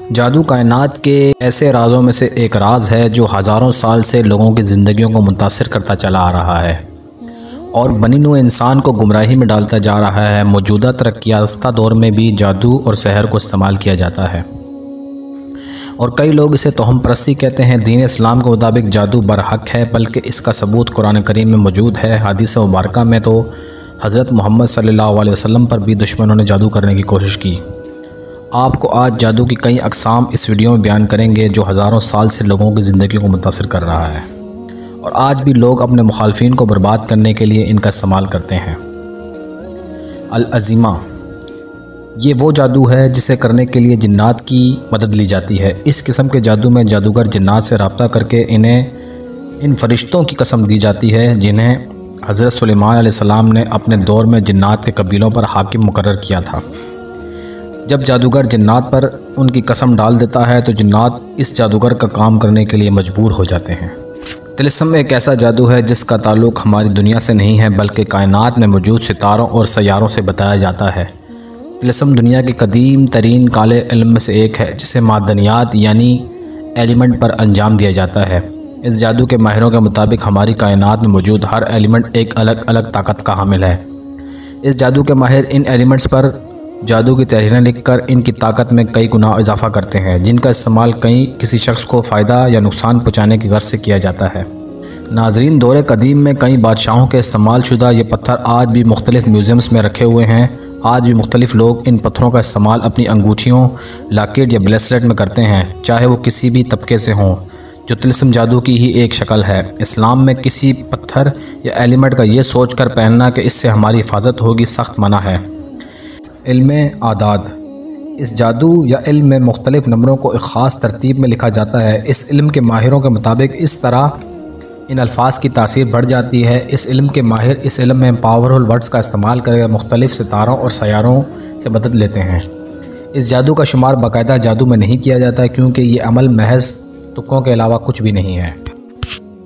जादू कायनात के ऐसे राज़ों में से एक राज है जो हज़ारों साल से लोगों की ज़िंदगियों को मुतासिर करता चला आ रहा है और बनी नूं इंसान को गुमराही में डालता जा रहा है। मौजूदा तरक्की याफ्ता दौर में भी जादू और सहर को इस्तेमाल किया जाता है और कई लोग इसे तोहम परस्ती कहते हैं। दीन इस्लाम के मुताबिक जादू बरहक है, बल्कि इसका सबूत कुरान करीम में मौजूद है। हदीस मुबारका में तो हज़रत मोहम्मद सल्लल्लाहु अलैहि वसल्लम पर भी दुश्मनों ने जादू करने की कोशिश की। आपको आज जादू की कई अक़साम इस वीडियो में बयान करेंगे जो हज़ारों साल से लोगों की ज़िंदगी को मुतासिर कर रहा है और आज भी लोग अपने मुखालफिन को बर्बाद करने के लिए इनका इस्तेमाल करते हैं। अल-अज़ीमा ये वो जादू है जिसे करने के लिए जिन्नात की मदद ली जाती है। इस किस्म के जादू में जादूगर जिन्नात से रब्ता करके इन्हें इन फरिश्तों की कसम दी जाती है जिन्हें हज़रत सुलेमान अलैहिस्सलाम ने अपने दौर में जिन्नात के कबीलों पर हाकिम मुकर्रर किया था। जब जादूगर जिन्नात पर उनकी कसम डाल देता है तो जिन्नात इस जादूगर का काम करने के लिए मजबूर हो जाते हैं। तिलिस्म एक ऐसा जादू है जिसका ताल्लुक़ हमारी दुनिया से नहीं है बल्कि कायनात में मौजूद सितारों और सैयारों से बताया जाता है। तिलिस्म दुनिया के कदीम तरीन काले इल्म में से एक है जिसे मादनियात यानी एलिमेंट पर अंजाम दिया जाता है। इस जादू के माहिरों के मुताबिक हमारी कायनात में मौजूद हर एलिमेंट एक अलग अलग ताकत का हामिल है। इस जादू के माहिर इन एलिमेंट्स पर जादू की तहरीरें लिखकर इनकी ताकत में कई गुना इजाफा करते हैं जिनका इस्तेमाल किसी शख्स को फ़ायदा या नुकसान पहुँचाने की गर्ज से किया जाता है। नाजरीन, दौरे कदीम में कई बादशाहों के इस्तेमाल शुदा ये पत्थर आज भी मुख्तलिफ़ म्यूज़ियम्स में रखे हुए हैं। आज भी मुख्तलिफ़ लोग इन पत्थरों का इस्तेमाल अपनी अंगूठियों, लॉकेट या ब्रेसलेट में करते हैं, चाहे वो किसी भी तबके से हों, जो तिलिस्म जादू की ही एक शक्ल है। इस्लाम में किसी पत्थर या एलिमेंट का ये सोच कर पहनना कि इससे हमारी हिफाजत होगी सख्त मना है। इल्मे आदाद इस जादू या इल्म में मुख्तलिफ़ नंबरों को एक ख़ास तरतीब में लिखा जाता है। इस इल्म के माहिरों के मुताबिक इस तरह इन अल्फाज की तासीर बढ़ जाती है। इस इल्म के माहिर इस इल्म में पावरफुल वर्ड्स का इस्तेमाल करके मुख्तलिफ़ सितारों और सैयारों से मदद लेते हैं। इस जादू का शुमार बाकायदा जादू में नहीं किया जाता क्योंकि ये अमल महज तुक्कों के अलावा कुछ भी नहीं है।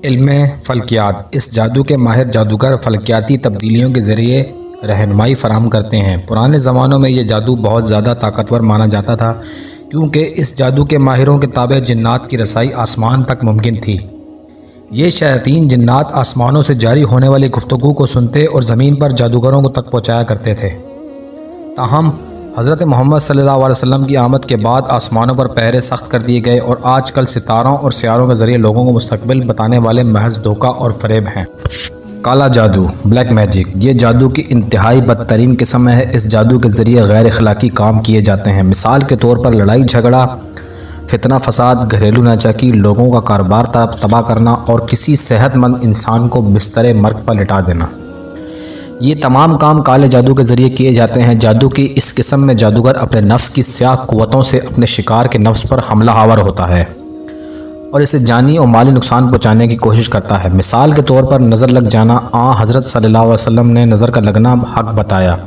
इल्मे फ़ल्कियात इस जादू के माहिर जादूगर फ़ल्कियाती तब्दीलियों के ज़रिए रहनुमाई फ़राहम करते हैं। पुराने ज़मानों में ये जादू बहुत ज़्यादा ताकतवर माना जाता था क्योंकि इस जादू के माहिरों के ताबे जिन्नात की रसाई आसमान तक मुमकिन थी। ये शयातीन जिन्नात आसमानों से जारी होने वाली गुफ्तगू को सुनते और ज़मीन पर जादूगरों को तक पहुँचाया करते थे। ताहम हज़रत मोहम्मद सल्लल्लाहु अलैहि वसल्लम की आमद के बाद आसमानों पर पहरे सख्त कर दिए गए और आजकल सितारों और सियारों के ज़रिए लोगों को मुस्तकबिल बताने वाले महज धोखा और फ़रेब हैं। काला जादू ब्लैक मैजिक ये जादू की इंतहाई बदतरीन किस्म है। इस जादू के ज़रिए गैर अखलाकी काम किए जाते हैं। मिसाल के तौर पर लड़ाई झगड़ा, फितना फसाद, घरेलू नाचाकी, लोगों का कारोबार तबाह करना और किसी सेहतमंद इंसान को बिस्तर मर्ग पर लिटा देना। ये तमाम काम काले जादू के ज़रिए किए जाते हैं। जादू की इस किस्म में जादूगर अपने नफ्स की स्याह क़ुव्वतों से अपने शिकार के नफ्स पर हमला आवर होता है और इसे जानी और माली नुकसान पहुँचाने की कोशिश करता है। मिसाल के तौर पर नज़र लग जाना, हज़रत सल्लल्लाहु अलैहि वसल्लम ने नज़र का लगना हक बताया।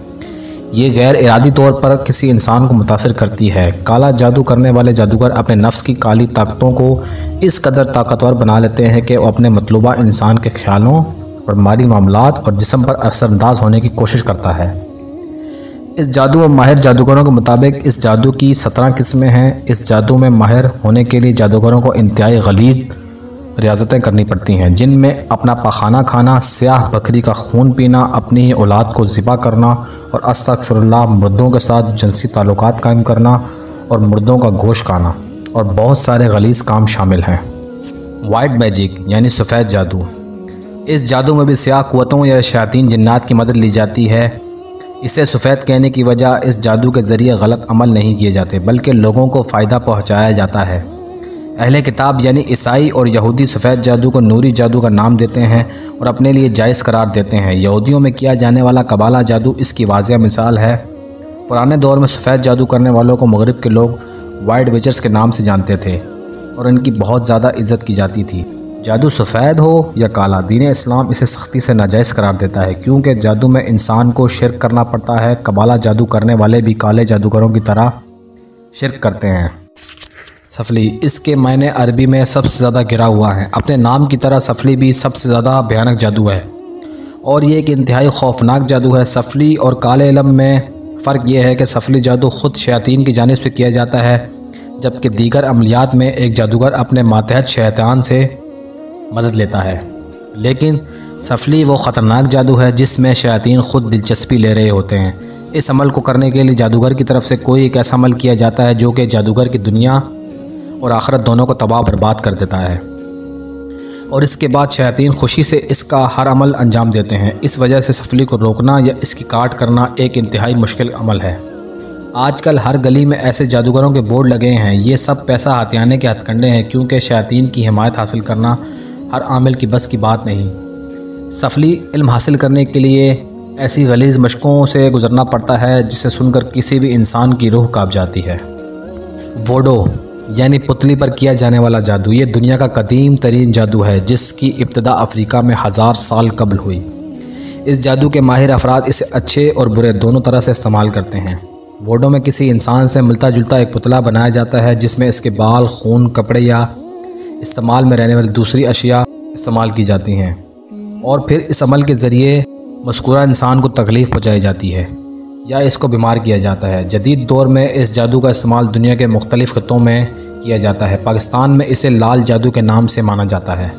ये गैर इरादी तौर पर किसी इंसान को मुतासिर करती है। काला जादू करने वाले जादूगर अपने नफ्स की काली ताकतों को इस कदर ताकतवर बना लेते हैं कि वो अपने मतलूबा इंसान के ख्यालों और माली मामलात और जिस्म पर असरअंदाज होने की कोशिश करता है। इस जादू और माहिर जादूगरों के मुताबिक इस जादू की 17 किस्में हैं। इस जादू में माहिर होने के लिए जादूगरों को इंतहाई गलीज़ रियाज़तें करनी पड़ती हैं जिनमें अपना पाखाना खाना, स्याह बकरी का खून पीना, अपनी ही औलाद को ज़िबा करना और अस्तग़फिरुल्लाह, मुर्दों के साथ जिनसी ताल्लुकात कायम करना और मुर्दों का गोश्त खाना और बहुत सारे गलीज़ काम शामिल हैं। वाइट मैजिक यानी सफ़ेद जादू इस जादू में भी स्याह क़ुव्वतों या शयातीन जिन्नात की मदद ली जाती है। इसे सफ़ेद कहने की वजह इस जादू के ज़रिए गलत अमल नहीं किए जाते बल्कि लोगों को फ़ायदा पहुँचाया जाता है। अहले किताब यानी ईसाई और यहूदी सफ़ेद जादू को नूरी जादू का नाम देते हैं और अपने लिए जायज़ करार देते हैं। यहूदियों में किया जाने वाला कबाला जादू इसकी वाज़िह मिसाल है। पुराने दौर में सफ़ेद जादू करने वालों को मगरिब के लोग वाइट विचर्स के नाम से जानते थे और इनकी बहुत ज़्यादा इज़्ज़त की जाती थी। जादू सफ़ेद हो या काला, दीन इस्लाम इसे सख्ती से नाजायज़ करार देता है क्योंकि जादू में इंसान को शिरक करना पड़ता है। कबाला जादू करने वाले भी काले जादूगरों की तरह शिरक करते हैं। सफली इसके मायने अरबी में सबसे ज़्यादा गिरा हुआ है। अपने नाम की तरह सफली भी सबसे ज़्यादा भयानक जादू है और ये एक इंतहाई खौफनाक जादू है। सफली और काले इल्म में फ़र्क ये है कि सफली जादू ख़ुद शयातीन की जानिब से किया जाता है जबकि दीगर अमलियात में एक जादूगर अपने मातहत शैतान से मदद लेता है। लेकिन सफली वो ख़तरनाक जादू है जिसमें शयातीन ख़ुद दिलचस्पी ले रहे होते हैं। इस अमल को करने के लिए जादूगर की तरफ से कोई एक ऐसा अमल किया जाता है जो कि जादूगर की दुनिया और आखिरत दोनों को तबाह बर्बाद कर देता है, और इसके बाद शयातीन खुशी से इसका हर अमल अंजाम देते हैं। इस वजह से सफली को रोकना या इसकी काट करना एक इंतहाई मुश्किल अमल है। आजकल हर गली में ऐसे जादूगरों के बोर्ड लगे हैं। ये सब पैसा हथियाने के हथकंडे हैं, क्योंकि शयातीन की हिमायत हासिल करना हर आमिल की बस की बात नहीं। सफली इल्म हासिल करने के लिए ऐसी गलीज़ मशकों से गुज़रना पड़ता है जिसे सुनकर किसी भी इंसान की रूह काँप जाती है। वोडो यानी पुतली पर किया जाने वाला जादू, ये दुनिया का कदीम तरीन जादू है जिसकी इब्तिदा अफ्रीका में 1000 साल कबल हुई। इस जादू के माहिर अफराद इसे अच्छे और बुरे दोनों तरह से इस्तेमाल करते हैं। वोडो में किसी इंसान से मिलता जुलता एक पुतला बनाया जाता है जिसमें इसके बाल, खून, कपड़े या इस्तेमाल में रहने वाली दूसरी अशिया इस्तेमाल की जाती हैं, और फिर इस अमल के ज़रिए मज़कूरा इंसान को तकलीफ़ पहुँचाई जाती है या इसको बीमार किया जाता है। जदीद दौर में इस जादू का इस्तेमाल दुनिया के मुख्तलिफ़ खित्तों में किया जाता है। पाकिस्तान में इसे लाल जादू के नाम से माना जाता है।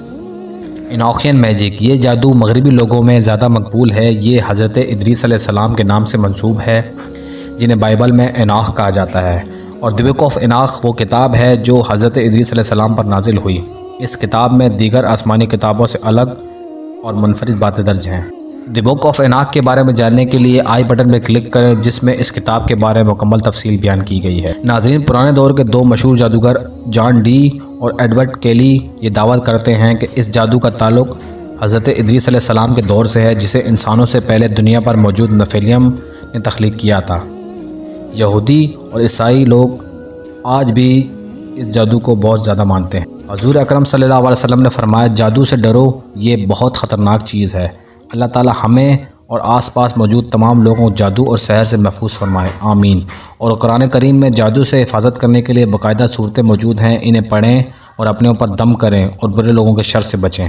इनॉक्शियन मैजिक, ये जादू मगरबी लोगों में ज़्यादा मकबूल है। ये हज़रत इदरीस अलैहिस्सलाम के नाम से मंसूब है जिन्हें बाइबल में एनॉख कहा जाता है, और द बुक ऑफ एनॉख वो किताब है जो हज़रत इदरीस अलैहिस्सलाम पर नाजिल हुई। इस किताब में दीगर आसमानी किताबों से अलग और मुनफरिद बातें दर्ज हैं। द बुक ऑफ एनॉख के बारे में जानने के लिए आई बटन पर क्लिक करें जिसमें इस किताब के बारे में मुकम्मल तफसील बयान की गई है। नाज़रीन, पुराने दौर के दो मशहूर जादूगर जॉन डी और एडवर्ड केली ये दावा करते हैं कि इस जादू का ताल्लुक़ हज़रत इदरीस अलैहिस्सलाम के दौर से है, जिसे इंसानों से पहले दुनिया पर मौजूद नेफिलियम ने तख्लीक किया था। यहूदी और ईसाई लोग आज भी इस जादू को बहुत ज़्यादा मानते हैं। हज़ूर अकरम सल्लल्लाहु अलैहि वसल्लम ने फरमाया, जादू से डरो, ये बहुत ख़तरनाक चीज़ है। अल्लाह ताला हमें और आसपास मौजूद तमाम लोगों को जादू और सहर से महफूज फरमाए, आमीन। और कुरान करीम में जादू से हिफाजत करने के लिए बाकायदा सूरतें मौजूद हैं। इन्हें पढ़ें और अपने ऊपर दम करें और बुरे लोगों के शर से बचें।